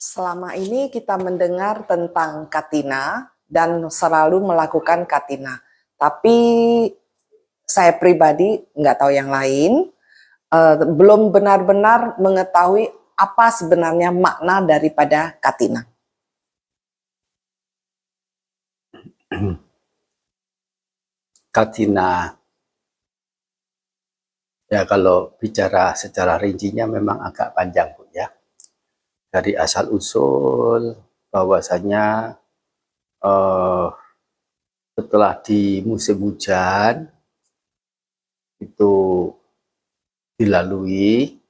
Selama ini kita mendengar tentang Katina dan selalu melakukan Katina. Tapi saya pribadi, nggak tahu yang lain, belum benar-benar mengetahui apa sebenarnya makna daripada Katina. Katina, ya kalau bicara secara rincinya memang agak panjang, Bu, ya. Dari asal usul bahwasanya setelah di musim hujan itu dilalui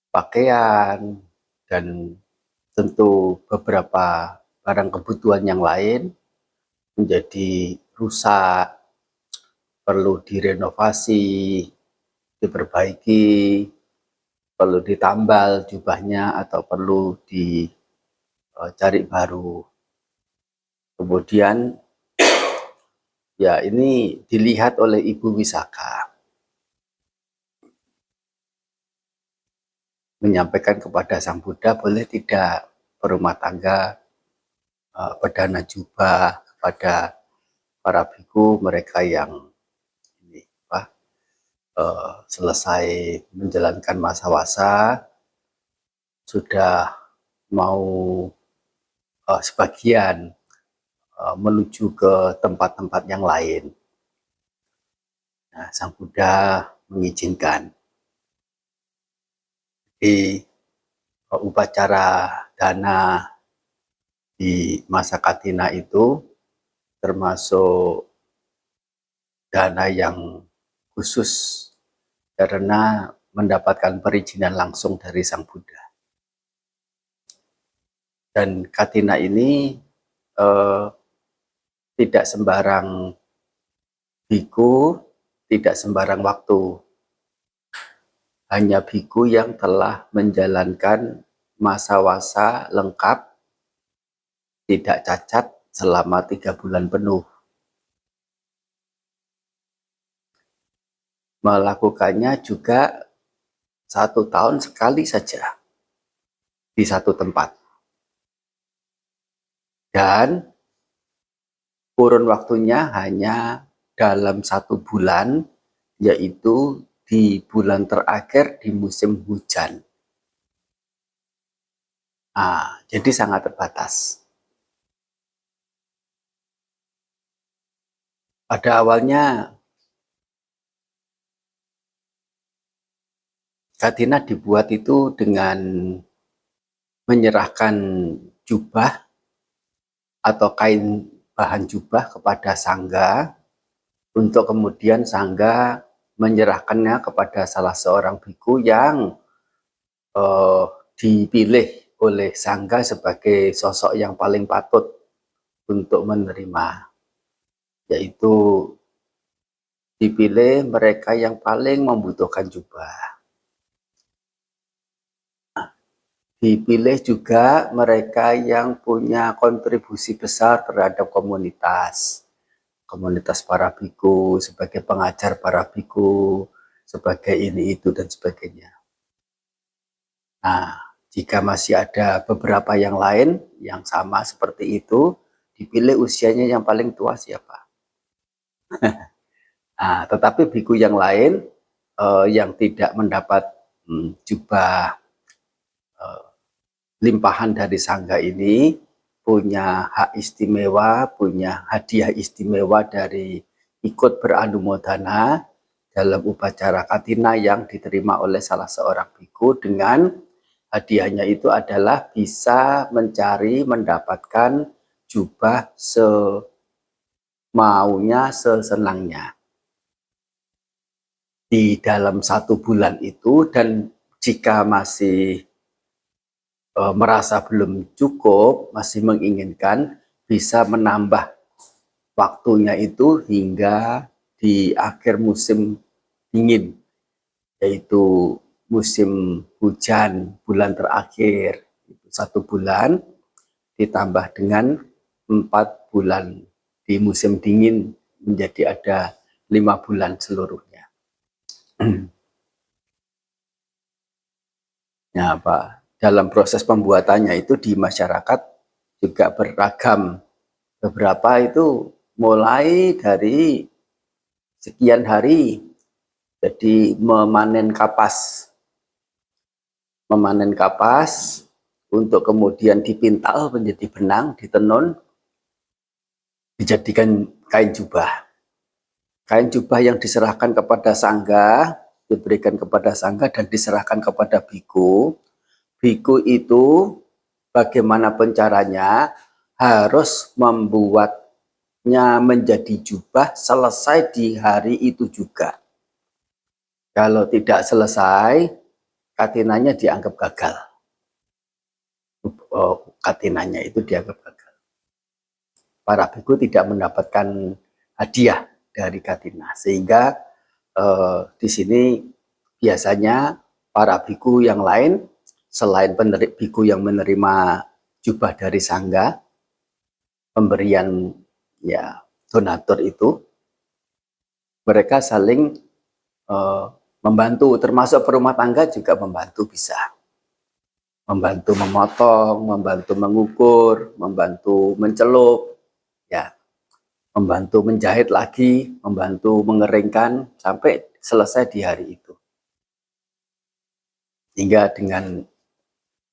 pakaian dan tentu beberapa barang kebutuhan yang lain menjadi rusak, perlu direnovasi, diperbaiki, perlu ditambal jubahnya atau perlu dicari baru. Kemudian ya ini dilihat oleh Ibu Wisaka, menyampaikan kepada Sang Buddha boleh tidak berumah tangga perdana jubah kepada para biku mereka yang selesai menjalankan masa wasa, sudah mau sebagian menuju ke tempat-tempat yang lain. Nah, Sang Buddha mengizinkan. Di upacara dana di masa Katina itu termasuk dana yang khusus karena mendapatkan perizinan langsung dari Sang Buddha. Dan Katina ini tidak sembarang biku, tidak sembarang waktu. Hanya biku yang telah menjalankan masa wasa lengkap, tidak cacat selama 3 bulan penuh. Melakukannya juga 1 tahun sekali saja di satu tempat. Dan kurun waktunya hanya dalam 1 bulan, yaitu di bulan terakhir di musim hujan. Nah, jadi sangat terbatas. Pada awalnya Katina dibuat itu dengan menyerahkan jubah atau kain bahan jubah kepada sangga untuk kemudian sangga menyerahkannya kepada salah seorang biku yang dipilih oleh sangga sebagai sosok yang paling patut untuk menerima, yaitu dipilih mereka yang paling membutuhkan jubah. Dipilih juga mereka yang punya kontribusi besar terhadap komunitas para biku, sebagai pengajar para biku, sebagai ini itu dan sebagainya. Nah, jika masih ada beberapa yang lain yang sama seperti itu, dipilih usianya yang paling tua siapa. Nah, tetapi biku yang lain yang tidak mendapat jubah limpahan dari sangga ini punya hak istimewa, punya hadiah istimewa dari ikut beranumodana dalam upacara Katina yang diterima oleh salah seorang biku, dengan hadiahnya itu adalah bisa mendapatkan jubah semaunya, sesenangnya di dalam 1 bulan itu. Dan jika masih merasa belum cukup, masih menginginkan, bisa menambah waktunya itu hingga di akhir musim dingin, yaitu musim hujan bulan terakhir, 1 bulan ditambah dengan 4 bulan di musim dingin, menjadi ada 5 bulan seluruhnya. Ya, Pak. dalam proses pembuatannya itu di masyarakat juga beragam. Beberapa itu mulai dari sekian hari, jadi memanen kapas untuk kemudian dipintal menjadi benang, ditenun, dijadikan kain jubah. Kain jubah yang diserahkan kepada sangga, diberikan kepada sangga dan diserahkan kepada biku. Biku itu bagaimanapun caranya harus membuatnya menjadi jubah selesai di hari itu juga. Kalau tidak selesai, katinanya dianggap gagal. Katinanya itu dianggap gagal. Para biku tidak mendapatkan hadiah dari katina, sehingga di sini biasanya para biku yang lain selain biku yang menerima jubah dari sangga, pemberian ya donatur itu, mereka saling membantu, termasuk perumah tangga juga membantu, bisa membantu memotong, membantu mengukur, membantu mencelup, ya, membantu menjahit lagi, membantu mengeringkan sampai selesai di hari itu. Hingga dengan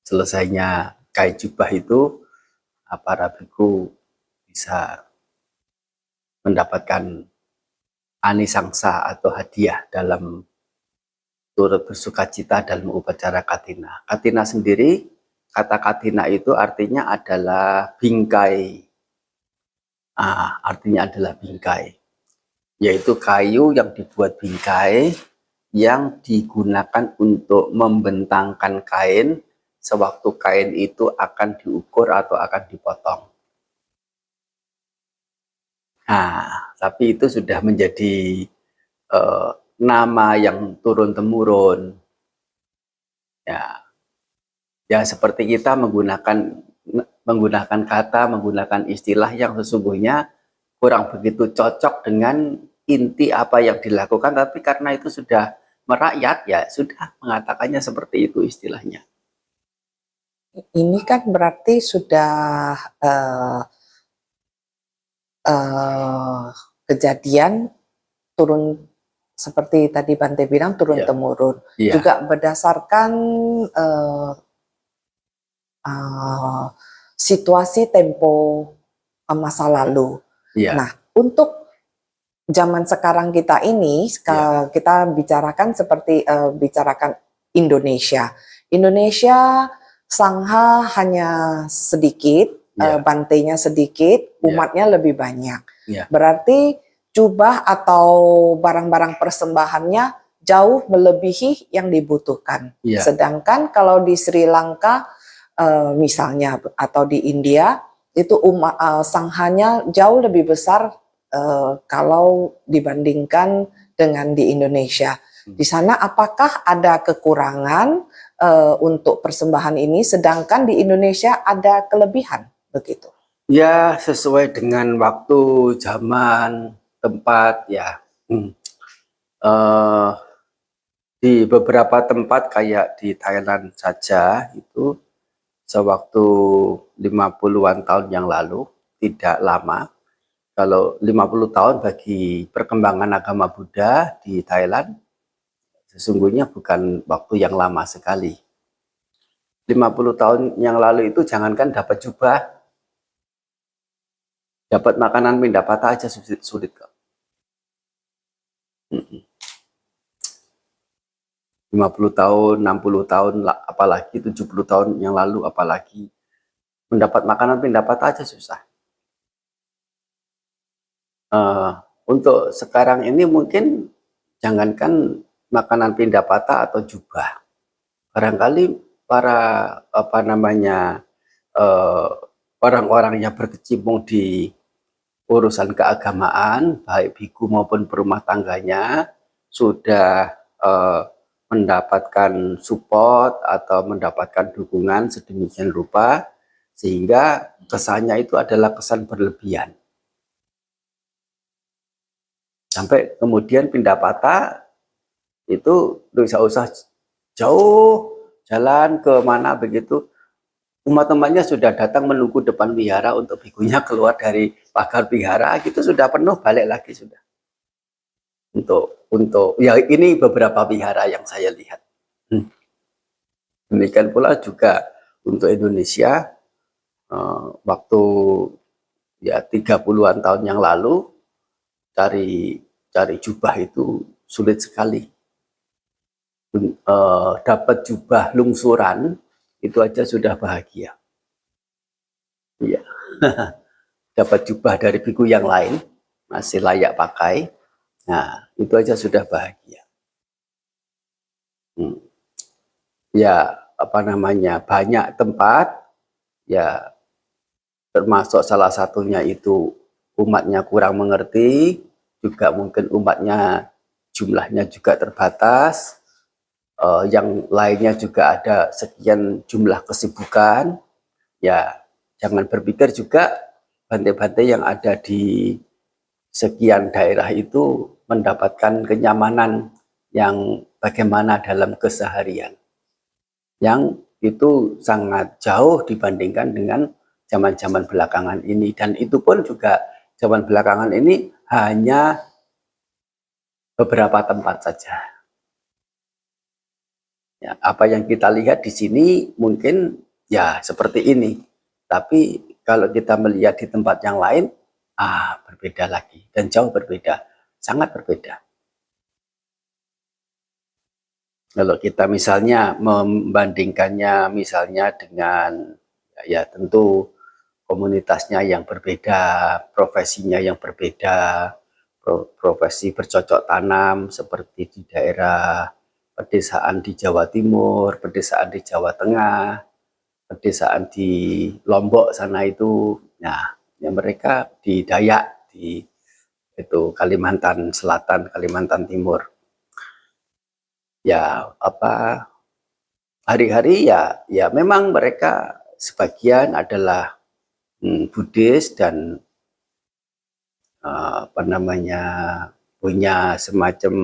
selesainya kain jubah itu, para biku bisa mendapatkan anisangsa atau hadiah dalam turut bersukacita dalam upacara katina. Katina sendiri, kata katina itu artinya adalah bingkai. Artinya adalah bingkai, yaitu kayu yang dibuat bingkai yang digunakan untuk membentangkan kain sewaktu kain itu akan diukur atau akan dipotong. Tapi itu sudah menjadi nama yang turun-temurun. Ya, seperti kita menggunakan kata, menggunakan istilah yang sesungguhnya kurang begitu cocok dengan inti apa yang dilakukan, tapi karena itu sudah merakyat, ya sudah mengatakannya seperti itu istilahnya. Ini kan berarti sudah kejadian turun, seperti tadi Bante bilang, turun-temurun. Yeah. Juga berdasarkan situasi tempo masa lalu. Yeah. Nah, untuk zaman sekarang kita ini, kita bicarakan seperti bicarakan Indonesia. Indonesia sangha hanya sedikit, bantenya sedikit, umatnya lebih banyak. Berarti jubah atau barang-barang persembahannya jauh melebihi yang dibutuhkan. Sedangkan kalau di Sri Lanka misalnya atau di India itu sanghanya jauh lebih besar kalau dibandingkan dengan di Indonesia. Di sana apakah ada kekurangan untuk persembahan ini, sedangkan di Indonesia ada kelebihan begitu? Ya, sesuai dengan waktu, zaman, tempat, ya. Di beberapa tempat kayak di Thailand saja itu sewaktu 50-an tahun yang lalu, tidak lama. Kalau 50 tahun bagi perkembangan agama Buddha di Thailand sesungguhnya bukan waktu yang lama sekali. 50 tahun yang lalu itu jangankan dapat jubah, dapat makanan mindapata aja sulit kok. 50 tahun, 60 tahun, apalagi 70 tahun yang lalu, apalagi mendapat makanan mindapata aja susah. Untuk sekarang ini mungkin jangankan makanan pindapata atau jubah, barangkali para orang-orang yang berkecimpung di urusan keagamaan, baik biku maupun berumah tangganya, sudah mendapatkan support atau mendapatkan dukungan sedemikian rupa sehingga kesannya itu adalah kesan berlebihan. Sampai kemudian pindapata itu tidak usah jauh jalan ke mana begitu, umat-umatnya sudah datang menunggu depan wihara untuk bikunya keluar dari pagar wihara, gitu sudah penuh, balik lagi sudah. Untuk ya ini beberapa wihara yang saya lihat. Demikian pula juga untuk Indonesia, waktu ya 30-an tahun yang lalu cari jubah itu sulit sekali. Dapat jubah lungsuran itu aja sudah bahagia. Iya. Dapat jubah dari biku yang lain masih layak pakai. Nah, itu aja sudah bahagia. Ya, apa namanya? Banyak tempat ya, termasuk salah satunya itu umatnya kurang mengerti, juga mungkin umatnya jumlahnya juga terbatas, yang lainnya juga ada sekian jumlah kesibukan. Ya, jangan berpikir juga bante-bante yang ada di sekian daerah itu mendapatkan kenyamanan yang bagaimana dalam keseharian. Yang itu sangat jauh dibandingkan dengan zaman-zaman belakangan ini. Dan itu pun juga zaman belakangan ini hanya beberapa tempat saja. Ya, apa yang kita lihat di sini mungkin ya seperti ini. Tapi kalau kita melihat di tempat yang lain, berbeda lagi. Dan jauh berbeda. Sangat berbeda. Kalau kita misalnya membandingkannya misalnya dengan ya tentu komunitasnya yang berbeda, profesinya yang berbeda, profesi bercocok tanam seperti di daerah pedesaan di Jawa Timur, pedesaan di Jawa Tengah, pedesaan di Lombok sana itu, nah ya mereka di Dayak di itu Kalimantan Selatan, Kalimantan Timur. Ya apa hari-hari ya memang mereka sebagian adalah Buddhis dan apa namanya punya semacam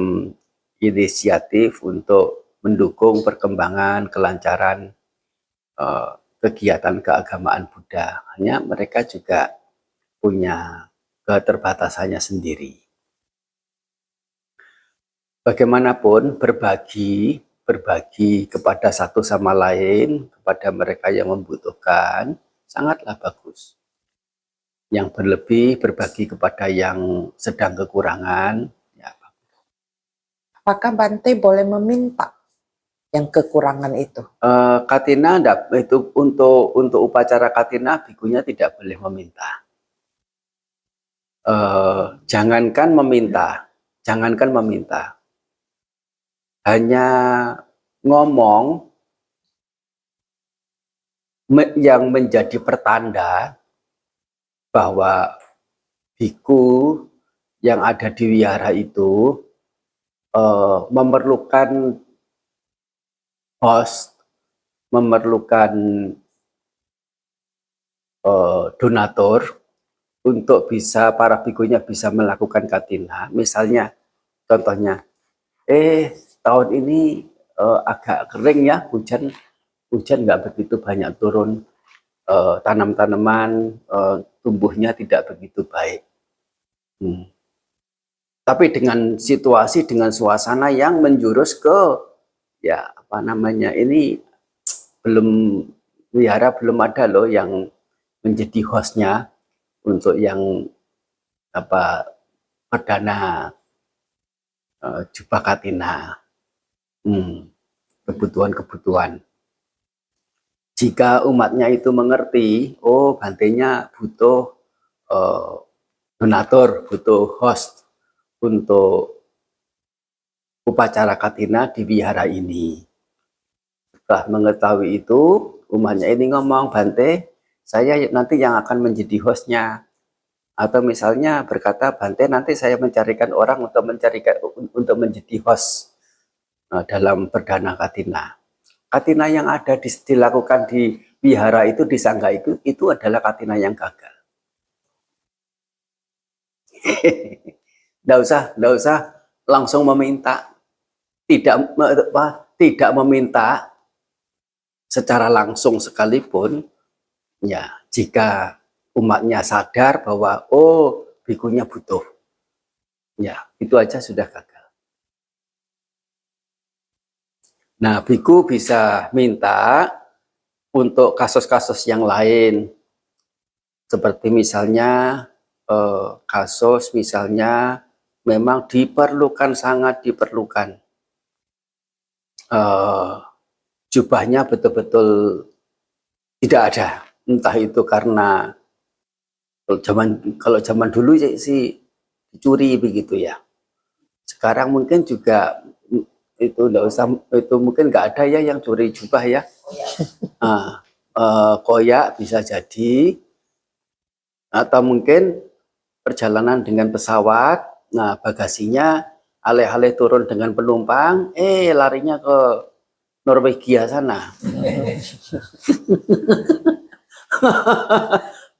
inisiatif untuk mendukung perkembangan kelancaran kegiatan keagamaan Buddha. Hanya mereka juga punya keterbatasannya sendiri. Bagaimanapun berbagi kepada satu sama lain, kepada mereka yang membutuhkan, sangatlah bagus. Yang berlebih berbagi kepada yang sedang kekurangan, ya. Apakah Bante boleh meminta yang kekurangan itu? Katina itu untuk upacara katina bikunya tidak boleh meminta. Jangankan meminta, hanya ngomong yang menjadi pertanda bahwa biku yang ada di wihara itu memerlukan host, memerlukan donatur untuk bisa para bikunya bisa melakukan katina. Misalnya, contohnya, tahun ini agak kering ya, hujan nggak begitu banyak turun, tanam-tanaman tumbuhnya tidak begitu baik. Tapi dengan situasi, dengan suasana yang menjurus ke ya apa namanya ini wihara belum ada loh yang menjadi hostnya untuk yang apa perdana jubah katina, kebutuhan. Jika umatnya itu mengerti, bantenya butuh donatur, butuh host untuk upacara katina di wihara ini. Setelah mengetahui itu, umatnya ini ngomong, Bante, saya nanti yang akan menjadi hostnya. Atau misalnya berkata, Bante, nanti saya mencarikan orang untuk menjadi host dalam perdana katina. Katina yang ada dilakukan di wihara itu, di sangga itu adalah katina yang gagal. Nggak usah langsung meminta, tidak meminta secara langsung sekalipun, ya jika umatnya sadar bahwa oh bikunya butuh, ya itu aja sudah gagal. Nah, biku bisa minta untuk kasus-kasus yang lain, seperti misalnya kasus misalnya memang diperlukan, sangat diperlukan, jubahnya betul-betul tidak ada, entah itu karena kalau zaman dulu sih dicuri begitu ya. Sekarang mungkin juga itu enggak usah, itu mungkin nggak ada ya yang curi jubah ya. Koyak bisa jadi, atau mungkin perjalanan dengan pesawat, nah bagasinya alih-alih turun dengan penumpang, larinya ke Norwegia sana.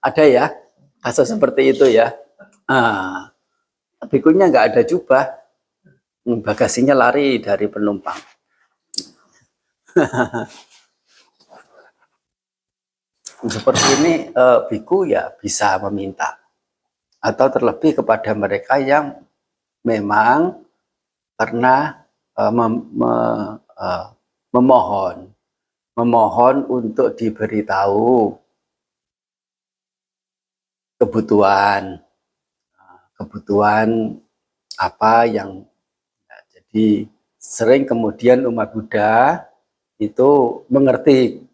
Ada ya kasus seperti itu ya. Bikunya nggak ada jubah, bagasinya lari dari penumpang. Seperti ini biku ya bisa meminta, atau terlebih kepada mereka yang memang pernah memohon untuk diberitahu kebutuhan apa yang, jadi sering kemudian umat Buddha itu mengerti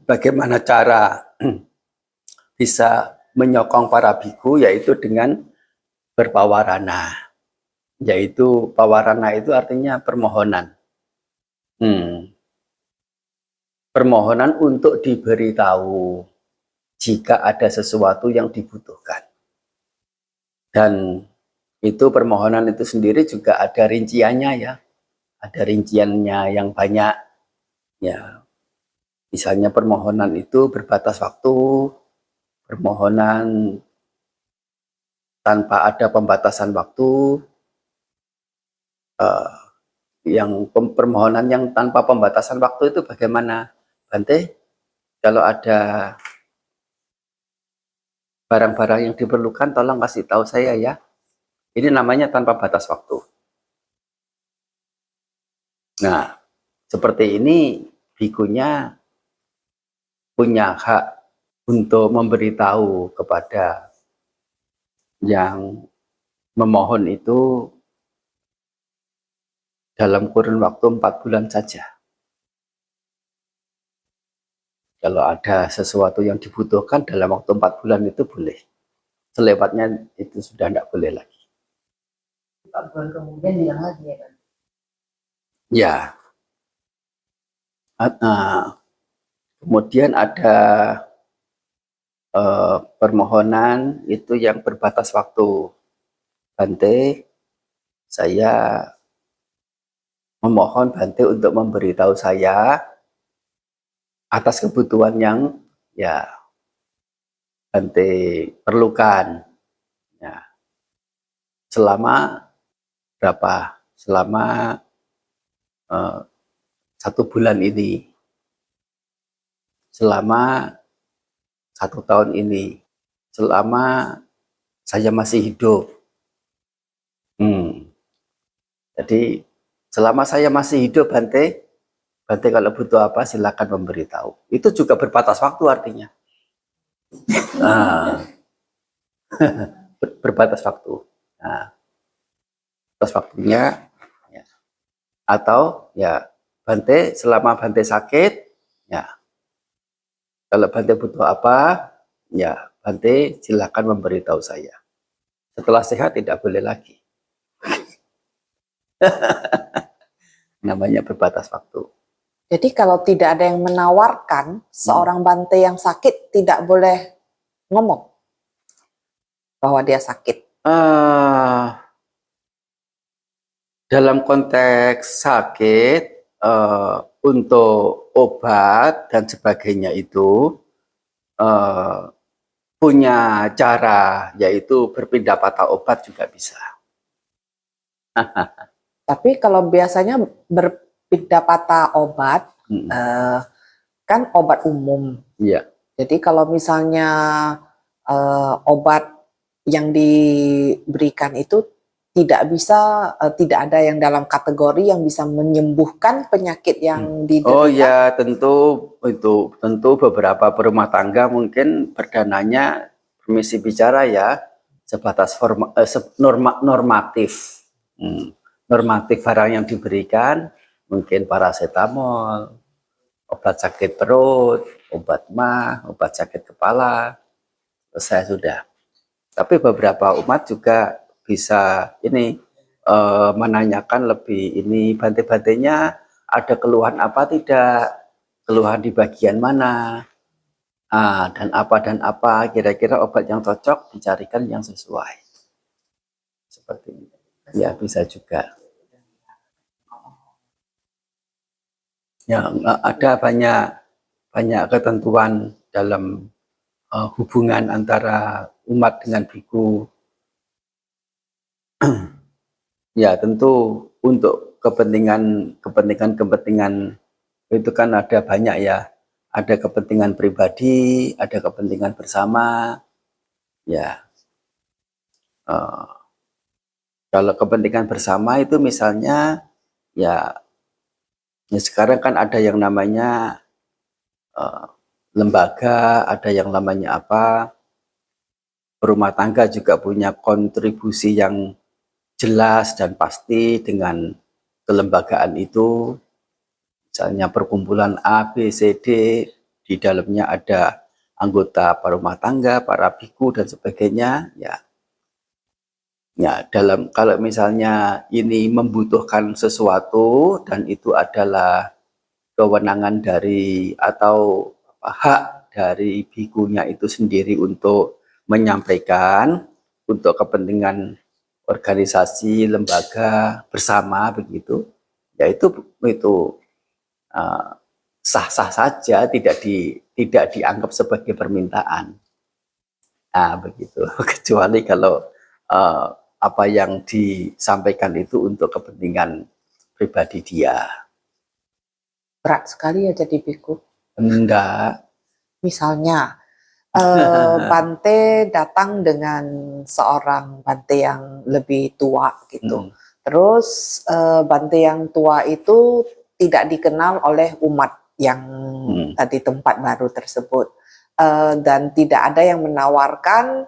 bagaimana cara bisa menyokong para biku, yaitu dengan berpawarana. Yaitu pawarana itu artinya permohonan. Permohonan untuk diberitahu jika ada sesuatu yang dibutuhkan. Dan itu permohonan itu sendiri juga ada rinciannya ya. Ada rinciannya yang banyak. Ya, misalnya permohonan itu berbatas waktu, permohonan tanpa ada pembatasan waktu, yang permohonan yang tanpa pembatasan waktu itu bagaimana, Bante? Kalau ada barang-barang yang diperlukan, tolong kasih tahu saya ya. Ini namanya tanpa batas waktu. Nah, seperti ini bikunya punya hak untuk memberitahu kepada yang memohon itu dalam kurun waktu 4 bulan saja. Kalau ada sesuatu yang dibutuhkan dalam waktu 4 bulan itu boleh. Selewatnya itu sudah tidak boleh lagi. 4 bulan kemudian bilang lagi ya kan? Ya. Kemudian ada permohonan itu yang berbatas waktu. Bante, saya memohon Bante untuk memberitahu saya atas kebutuhan yang ya Bante perlukan. Ya. Selama berapa? Selama 1 bulan ini. Selama 1 tahun ini. Selama saya masih hidup. Jadi selama saya masih hidup, Bante kalau butuh apa silakan memberitahu. Itu juga berbatas waktu artinya. Berbatas waktu. Nah, batas waktunya ya. Atau ya Bante selama Bante sakit, ya kalau Bante butuh apa, ya Bante silakan memberitahu saya. Setelah sehat tidak boleh lagi. Namanya berbatas waktu. Jadi kalau tidak ada yang menawarkan, seorang Bante yang sakit tidak boleh ngomong bahwa dia sakit. Dalam konteks sakit, untuk obat dan sebagainya itu punya cara, yaitu berpindah patah obat juga bisa. Tapi kalau biasanya berpindah patah obat, kan obat umum. Iya. Jadi kalau misalnya obat yang diberikan itu tidak ada yang dalam kategori yang bisa menyembuhkan penyakit yang Oh diderita. ya, tentu beberapa berumah tangga mungkin berdananya, permisi bicara ya, sebatas normatif. Normatif barang yang diberikan mungkin paracetamol, obat sakit perut, obat mah, obat sakit kepala, selesai sudah. Tapi beberapa umat juga bisa ini menanyakan lebih ini, bante-bantenya ada keluhan apa tidak, keluhan di bagian mana, dan apa, kira-kira obat yang cocok dicarikan yang sesuai. Seperti ini. Ya, bisa juga. Ya, ada banyak ketentuan dalam hubungan antara umat dengan biku. Ya, tentu untuk kepentingan itu kan ada banyak ya. Ada kepentingan pribadi, ada kepentingan bersama. Ya, kalau kepentingan bersama itu misalnya ya sekarang kan ada yang namanya lembaga, ada yang namanya apa, rumah tangga juga punya kontribusi yang jelas dan pasti dengan kelembagaan itu. Misalnya perkumpulan A, B, C, D, di dalamnya ada anggota rumah tangga, para biku dan sebagainya. Ya, kalau misalnya ini membutuhkan sesuatu dan itu adalah kewenangan dari atau hak dari bikunya itu sendiri untuk menyampaikan untuk kepentingan organisasi, lembaga bersama begitu, ya itu sah-sah saja, tidak dianggap sebagai permintaan. Nah, begitu. Kecuali kalau apa yang disampaikan itu untuk kepentingan pribadi dia. Berat sekali ya jadi biku. Enggak. Misalnya Bante datang dengan seorang Bante yang lebih tua gitu. Terus Bante yang tua itu tidak dikenal oleh umat yang tadi tempat baru tersebut. Dan tidak ada yang menawarkan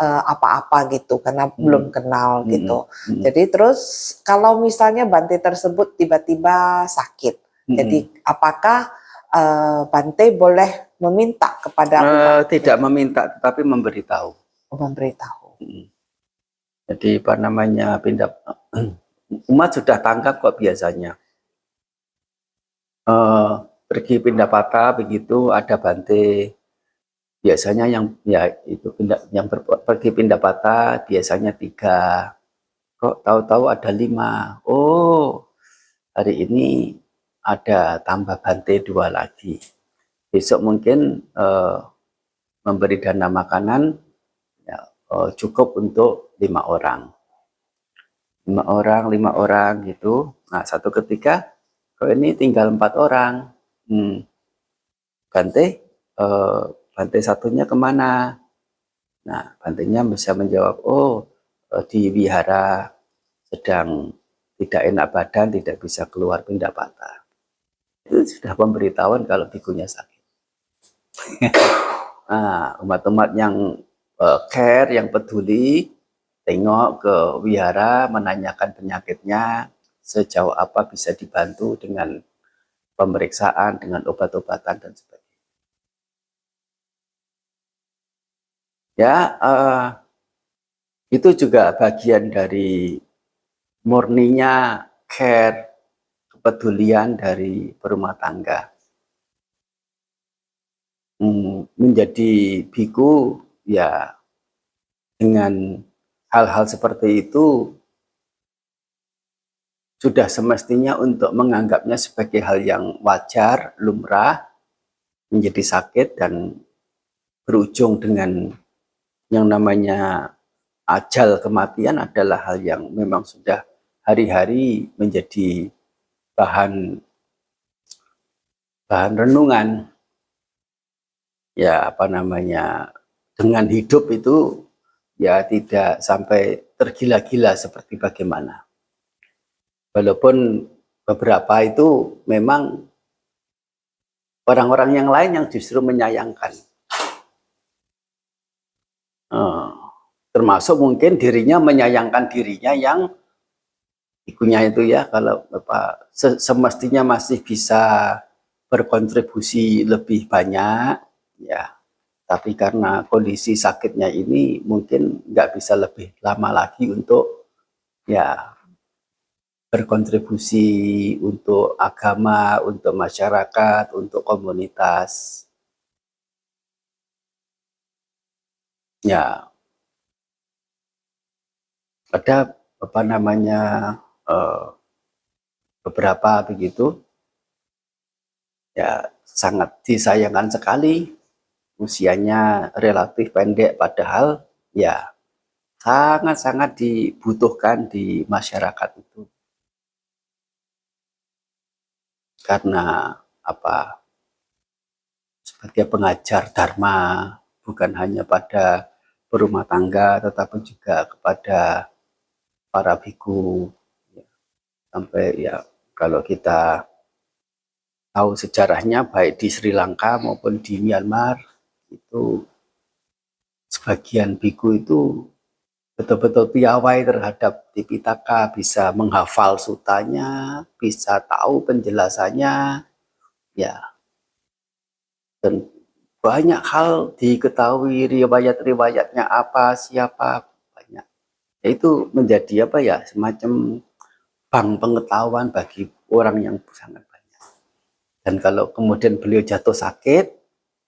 apa-apa gitu karena belum kenal gitu. Jadi terus kalau misalnya Bante tersebut tiba-tiba sakit, jadi apakah Bante boleh meminta kepada umat? Tidak meminta, tetapi memberitahu. Memberitahu. Jadi apa namanya, umat sudah tangkap kok biasanya. Pergi pindah patah begitu ada Bante. Biasanya yang pergi pindah patah biasanya 3. Kok tahu-tahu ada 5. Oh, hari ini ada tambah Bante 2 lagi. Besok mungkin memberi dana makanan ya, cukup untuk 5 orang. 5 orang gitu. Nah, satu ketika kok ini tinggal 4 orang. Bante satunya kemana? Nah, bantenya bisa menjawab, oh di wihara sedang tidak enak badan, tidak bisa keluar pindah patah. Itu sudah pemberitahuan kalau bikunya sakit. Nah, umat-umat yang care, yang peduli, tengok ke wihara, menanyakan penyakitnya, sejauh apa bisa dibantu dengan pemeriksaan, dengan obat-obatan dan sebagainya. Ya, itu juga bagian dari murninya care, kepedulian dari berumah tangga. Menjadi biku ya dengan hal-hal seperti itu sudah semestinya untuk menganggapnya sebagai hal yang wajar, lumrah, menjadi sakit dan berujung dengan yang namanya ajal, kematian adalah hal yang memang sudah hari-hari menjadi bahan renungan ya apa namanya, dengan hidup itu ya tidak sampai tergila-gila seperti bagaimana. Walaupun beberapa itu memang orang-orang yang lain yang justru menyayangkan. Termasuk mungkin dirinya menyayangkan dirinya yang ikunya itu ya, kalau apa semestinya masih bisa berkontribusi lebih banyak ya, tapi karena kondisi sakitnya ini mungkin nggak bisa lebih lama lagi untuk ya berkontribusi untuk agama, untuk masyarakat, untuk komunitas. Ya, ada apa namanya beberapa begitu ya, sangat disayangkan sekali, usianya relatif pendek padahal ya sangat-sangat dibutuhkan di masyarakat itu, karena apa, sebagai pengajar dharma bukan hanya pada berumah tangga tetapi juga kepada para biku. Sampai ya kalau kita tahu sejarahnya baik di Sri Lanka maupun di Myanmar, itu sebagian biku itu betul-betul piawai terhadap Tipitaka, bisa menghafal sutanya, bisa tahu penjelasannya, ya, dan banyak hal diketahui riwayat-riwayatnya apa, siapa, banyak. Itu menjadi apa ya, semacam bank pengetahuan bagi orang yang sangat banyak. Dan kalau kemudian beliau jatuh sakit,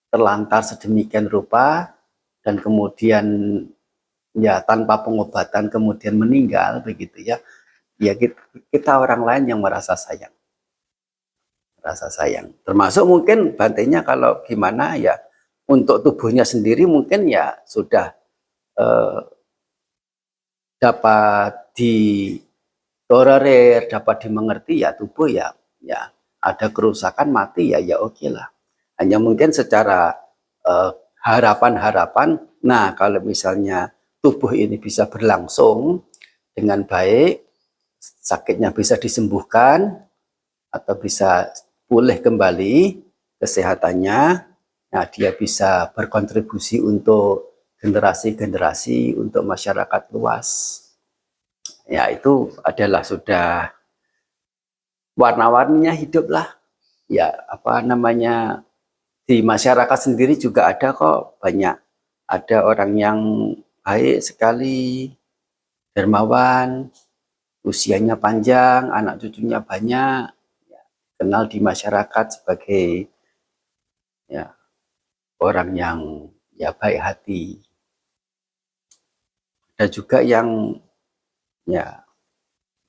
terlantar sedemikian rupa, dan kemudian ya tanpa pengobatan kemudian meninggal begitu ya, ya kita orang lain yang merasa sayang. Termasuk mungkin bantainya kalau gimana ya, untuk tubuhnya sendiri mungkin ya sudah dapat ditolerir, dapat dimengerti ya, tubuh ya ada kerusakan, mati ya oke lah. Hanya mungkin secara harapan-harapan, nah kalau misalnya tubuh ini bisa berlangsung dengan baik, sakitnya bisa disembuhkan atau bisa pulih kembali kesehatannya, nah dia bisa berkontribusi untuk generasi-generasi, untuk masyarakat luas. Ya itu adalah sudah warna-warninya hidup lah. Ya apa namanya, di masyarakat sendiri juga ada kok, banyak ada orang yang baik sekali, dermawan, usianya panjang, anak cucunya banyak, ya, kenal di masyarakat sebagai ya orang yang ya baik hati. Ada juga yang ya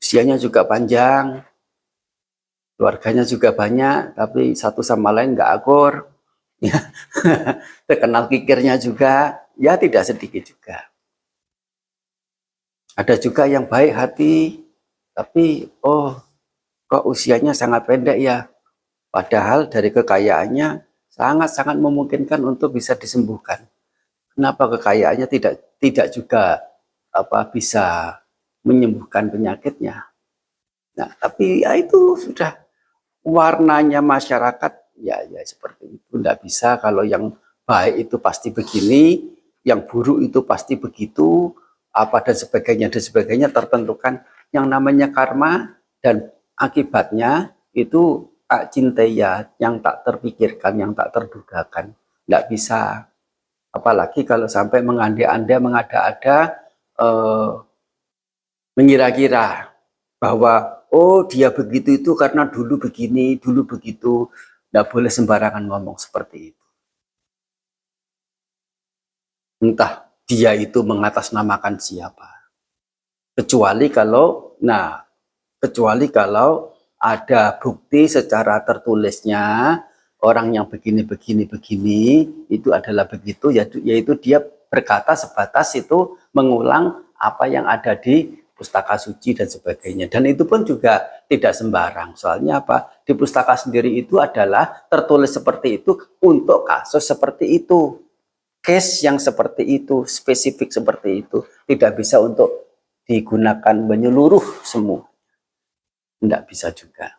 usianya juga panjang, keluarganya juga banyak, tapi satu sama lain nggak akur, ya. Terkenal kikirnya juga, ya tidak sedikit juga. Ada juga yang baik hati, tapi oh kok usianya sangat pendek ya, padahal dari kekayaannya sangat-sangat memungkinkan untuk bisa disembuhkan. Kenapa kekayaannya tidak juga apa bisa menyembuhkan penyakitnya? Nah, tapi ya itu sudah warnanya masyarakat ya seperti itu. Tidak bisa kalau yang baik itu pasti begini, yang buruk itu pasti begitu, apa dan sebagainya tertentukan. Yang namanya karma dan akibatnya itu tak cinteya, yang tak terpikirkan, yang tak terdugakan. Tidak bisa. Apalagi kalau sampai mengandai-andai, mengada-ada, mengira-kira bahwa oh dia begitu itu karena dulu begini, dulu begitu. Tidak boleh sembarangan ngomong seperti itu. Entah dia itu mengatasnamakan siapa. Kecuali kalau ada bukti secara tertulisnya, orang yang begini itu adalah begitu, yaitu dia berkata sebatas itu mengulang apa yang ada di pustaka suci dan sebagainya. Dan itu pun juga tidak sembarang. Soalnya apa? Di pustaka sendiri itu adalah tertulis seperti itu untuk kasus seperti itu. Case yang seperti itu, spesifik seperti itu. Tidak bisa untuk digunakan menyeluruh semua. Tidak bisa juga.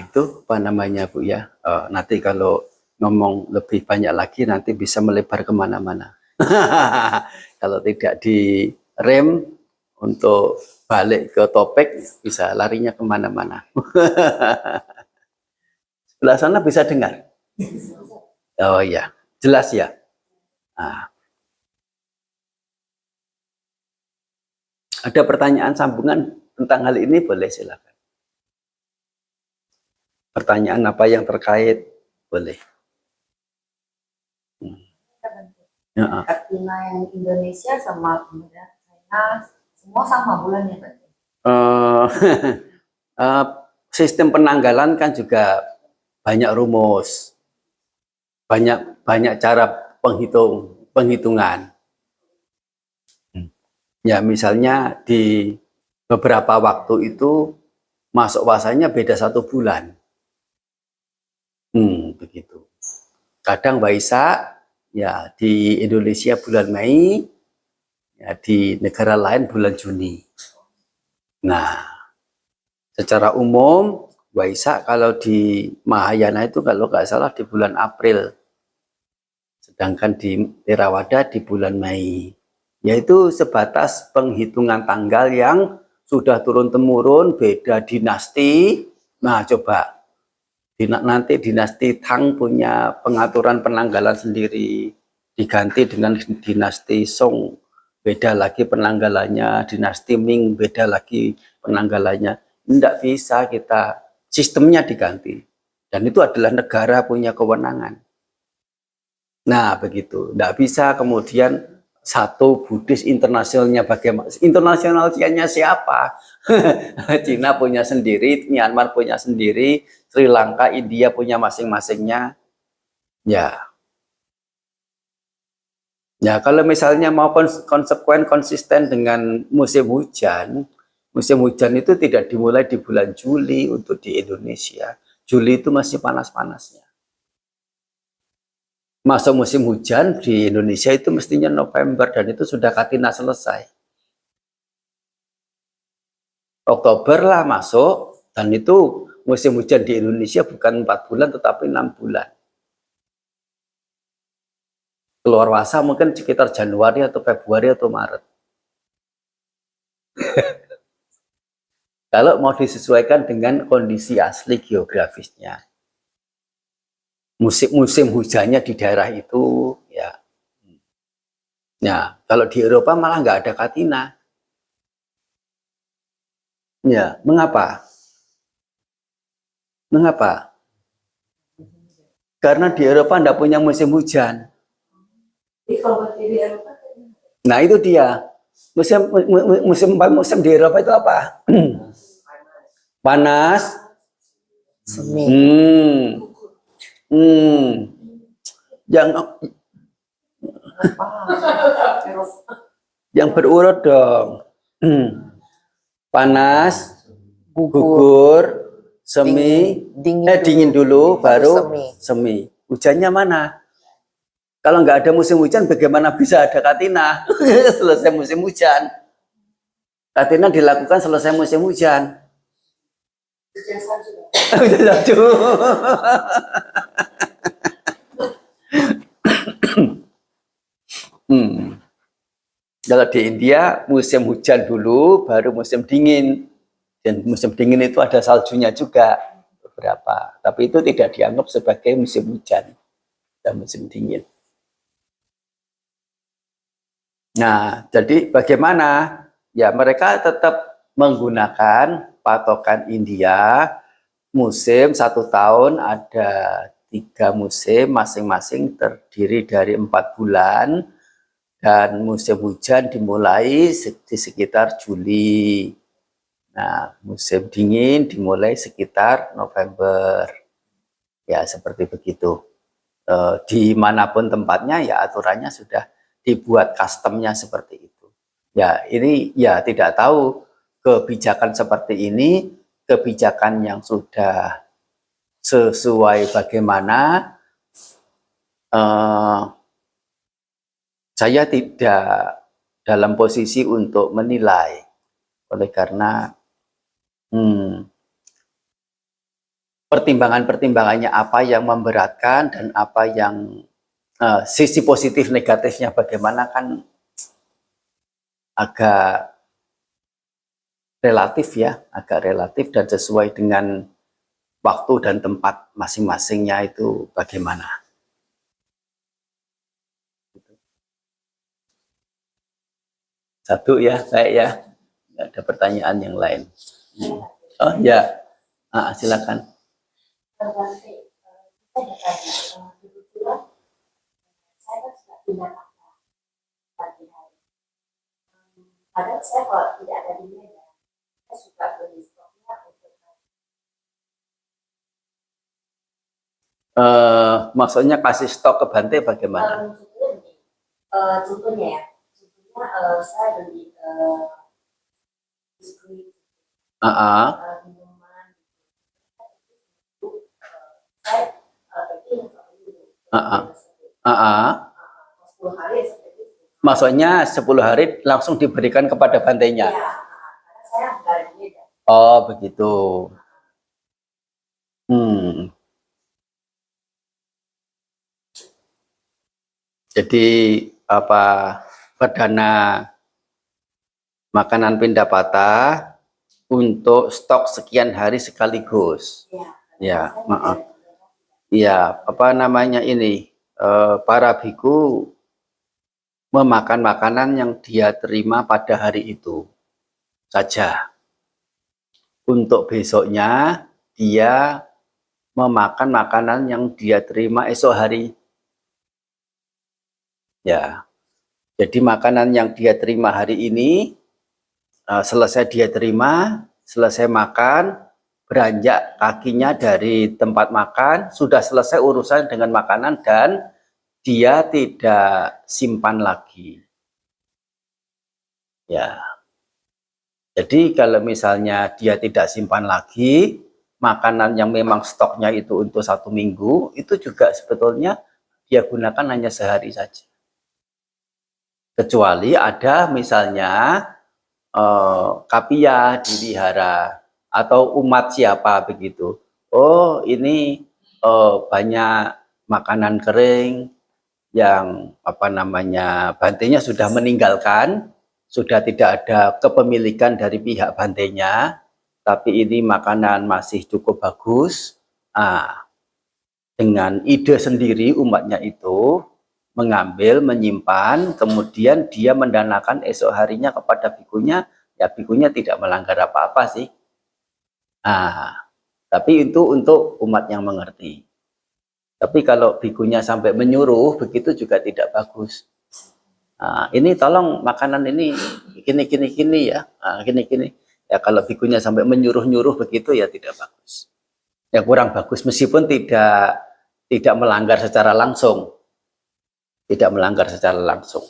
Itu apa namanya Bu ya? Nanti kalau ngomong lebih banyak lagi nanti bisa melebar kemana-mana. Kalau tidak direm untuk balik ke topik bisa larinya kemana-mana. Sebelah sana bisa dengar? Oh iya, jelas ya. Ada pertanyaan sambungan tentang hal ini, boleh silakan. Pertanyaan apa yang terkait, boleh. Katina yang Indonesia sama kemudian China semua sama bulannya Pak? Sistem penanggalan kan juga banyak rumus, banyak cara penghitungan. Ya misalnya di beberapa waktu itu masuk puasanya beda 1 bulan. Begitu. Kadang Waisak ya di Indonesia bulan Mei, ya di negara lain bulan Juni. Nah, secara umum Waisak kalau di Mahayana itu kalau nggak salah di bulan April, sedangkan di Theravada di bulan Mei. Yaitu sebatas penghitungan tanggal yang sudah turun-temurun, beda dinasti. Nah, coba nanti dinasti Tang punya pengaturan penanggalan sendiri, diganti dengan dinasti Song, beda lagi penanggalannya, dinasti Ming beda lagi penanggalannya. Tidak bisa kita, sistemnya diganti. Dan itu adalah negara punya kewenangan. Nah, begitu. Tidak bisa kemudian satu Buddhis internasionalnya bagaimana? Internasionalnya siapa? Cina punya sendiri, Myanmar punya sendiri, Sri Lanka, India punya masing-masingnya. Ya, kalau misalnya mau konsisten dengan musim hujan itu tidak dimulai di bulan Juli untuk di Indonesia. Juli itu masih panas-panasnya. Masuk musim hujan di Indonesia itu mestinya November dan itu sudah Katina selesai. Oktober lah masuk dan itu musim hujan di Indonesia bukan 4 bulan tetapi 6 bulan. Keluar puasa mungkin sekitar Januari atau Februari atau Maret. Kalau mau disesuaikan dengan kondisi asli geografisnya. Musim hujannya di daerah itu ya. Nah, kalau di Eropa malah nggak ada Katina. Ya, mengapa? Mengapa? Karena di Eropa nggak punya musim hujan. Nah, itu dia. Musim di Eropa itu apa? Panas. Semi. Yang berurut dong. Panas, gugur, semi, dingin dulu, baru semi. Hujannya mana? Kalau nggak ada musim hujan, bagaimana bisa ada Katina? Selesai musim hujan. Katina dilakukan selesai musim hujan. Hujan salju. Kalau di India musim hujan dulu, baru musim dingin. Dan musim dingin itu ada saljunya juga beberapa. Tapi itu tidak dianggap sebagai musim hujan dan musim dingin. Nah, jadi bagaimana? Ya mereka tetap menggunakan patokan India. Musim 1 tahun ada 3 musim, masing-masing terdiri dari 4 bulan. Dan musim hujan dimulai di sekitar Juli. Nah, musim dingin dimulai sekitar November. Ya, seperti begitu. Dimanapun tempatnya, ya aturannya sudah dibuat customnya seperti itu. Ya, ini ya tidak tahu kebijakan seperti ini, kebijakan yang sudah sesuai bagaimana, eh, saya tidak dalam posisi untuk menilai, oleh karena pertimbangan-pertimbangannya apa yang memberatkan dan apa yang sisi positif negatifnya bagaimana kan agak relatif ya, agak relatif dan sesuai dengan waktu dan tempat masing-masingnya itu bagaimana. Satu ya, saya ya, nggak ada pertanyaan yang lain. Oh ya, silakan. Tergantung, kita bertanya, kebetulan saya kan suka pindah kota pagi hari. Padahal saya kalau tidak ada di Medan, saya suka beli stoknya untuk Maksudnya kasih stok ke Bante bagaimana? contohnya ya, saya beli biskuit, minuman, saya packing seperti itu. 10 hari seperti itu. Maksudnya 10 hari langsung diberikan kepada Bantenya? Ya, karena saya nggak ada di Medan. Oh begitu. Jadi apa, perdana makanan Pindapata untuk stok sekian hari sekaligus. Ya, iya, apa namanya ini, para biku memakan makanan yang dia terima pada hari itu saja. Untuk besoknya dia memakan makanan yang dia terima esok hari. Ya, jadi makanan yang dia terima hari ini, selesai dia terima, selesai makan, beranjak kakinya dari tempat makan, sudah selesai urusan dengan makanan dan dia tidak simpan lagi. Ya, jadi kalau misalnya dia tidak simpan lagi, makanan yang memang stoknya itu untuk 1 minggu, itu juga sebetulnya dia gunakan hanya sehari saja. Kecuali ada misalnya kapia dipelihara atau umat siapa begitu. Oh ini banyak makanan kering yang apa namanya Bantenya sudah meninggalkan, sudah tidak ada kepemilikan dari pihak Bantenya, tapi ini makanan masih cukup bagus. Dengan ide sendiri umatnya itu mengambil, menyimpan, kemudian dia mendanakan esok harinya kepada bikunya, ya bikunya tidak melanggar apa-apa sih. Tapi itu untuk umat yang mengerti. Tapi kalau bikunya sampai menyuruh, begitu juga tidak bagus. Ini tolong makanan ini gini ya, gini. Ya kalau bikunya sampai menyuruh-nyuruh begitu ya tidak bagus. Ya kurang bagus meskipun tidak melanggar secara langsung. Tidak melanggar secara langsung.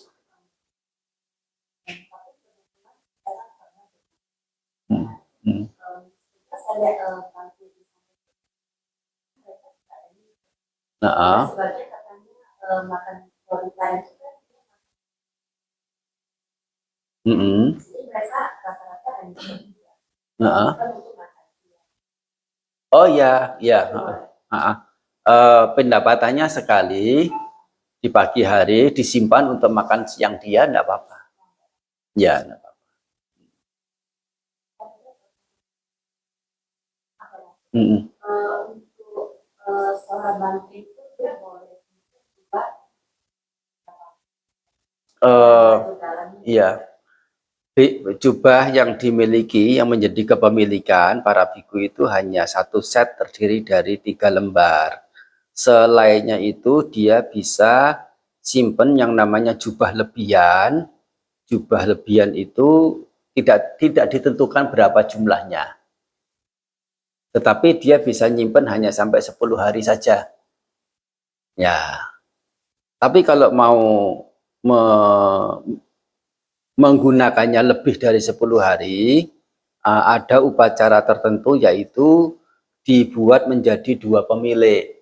Oh ya, ya. Pendapatannya sekali di pagi hari disimpan untuk makan siang dia, enggak apa-apa. Ya, enggak apa-apa. Untuk seorang Bante itu dia boleh iya. Jubah yang dimiliki, yang menjadi kepemilikan para biku itu hanya 1 set terdiri dari 3 lembar. Selainnya itu dia bisa simpen yang namanya jubah lebihan. Jubah lebihan itu tidak ditentukan berapa jumlahnya. Tetapi dia bisa nyimpen hanya sampai 10 hari saja. Ya. Tapi kalau mau menggunakannya lebih dari 10 hari, ada upacara tertentu, yaitu dibuat menjadi 2 pemilik,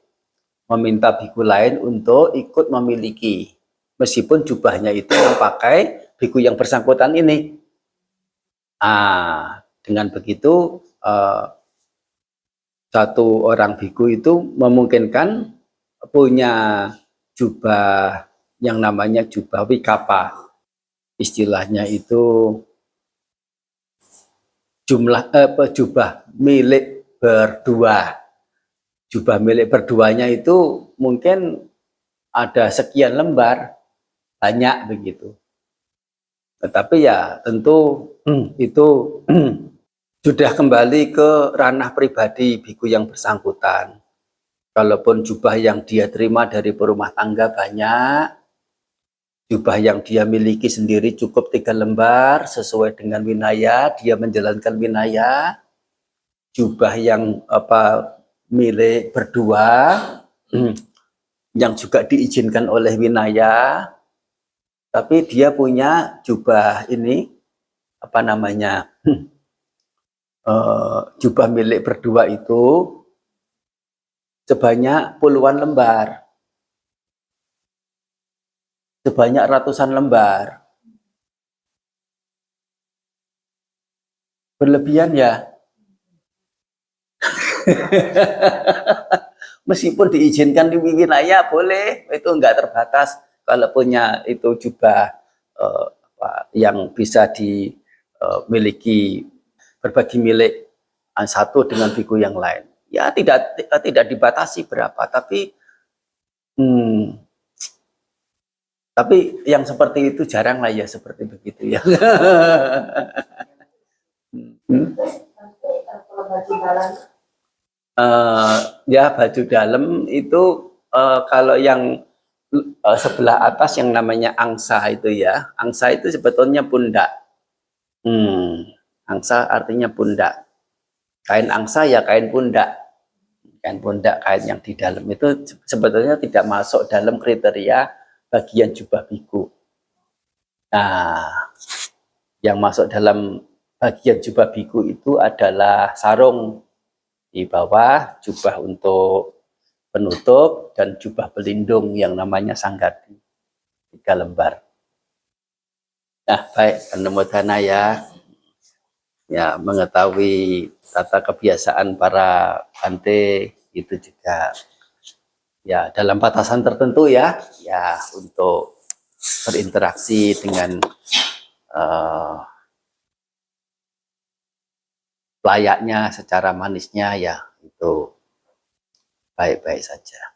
meminta biku lain untuk ikut memiliki, meskipun jubahnya itu yang pakai biku yang bersangkutan ini. Dengan begitu satu orang biku itu memungkinkan punya jubah yang namanya jubah wikapa. Istilahnya itu jubah milik berdua. Jubah milik berduanya itu mungkin ada sekian lembar, banyak begitu. Tetapi ya tentu itu sudah kembali ke ranah pribadi biku yang bersangkutan. Kalaupun jubah yang dia terima dari perumah tangga banyak, jubah yang dia miliki sendiri cukup 3 lembar sesuai dengan winaya, dia menjalankan winaya. Jubah yang milik berdua yang juga diizinkan oleh winaya, tapi dia punya jubah ini jubah milik berdua itu sebanyak puluhan lembar, sebanyak ratusan lembar. Berlebihan ya. Meskipun diizinkan di wilayah boleh, itu enggak terbatas. Kalau punya itu jubah yang bisa dimiliki berbagi milik satu dengan biku yang lain, ya tidak dibatasi berapa, tapi yang seperti itu jarang lah ya, seperti begitu ya. Terus nanti kalau baju dalam Ya baju dalam itu kalau yang sebelah atas yang namanya angsa itu ya, angsa itu sebetulnya pundak. Angsa artinya pundak. Kain angsa ya kain pundak. Kain pundak, kain yang di dalam itu sebetulnya tidak masuk dalam kriteria bagian jubah biku. Nah, yang masuk dalam bagian jubah biku itu adalah sarung di bawah, jubah untuk penutup, dan jubah pelindung yang namanya sanggati, 3 lembar. Nah, baik, Anumodana ya mengetahui tata kebiasaan para Bante itu juga ya dalam batasan tertentu ya untuk berinteraksi dengan layaknya secara manisnya ya itu baik-baik saja.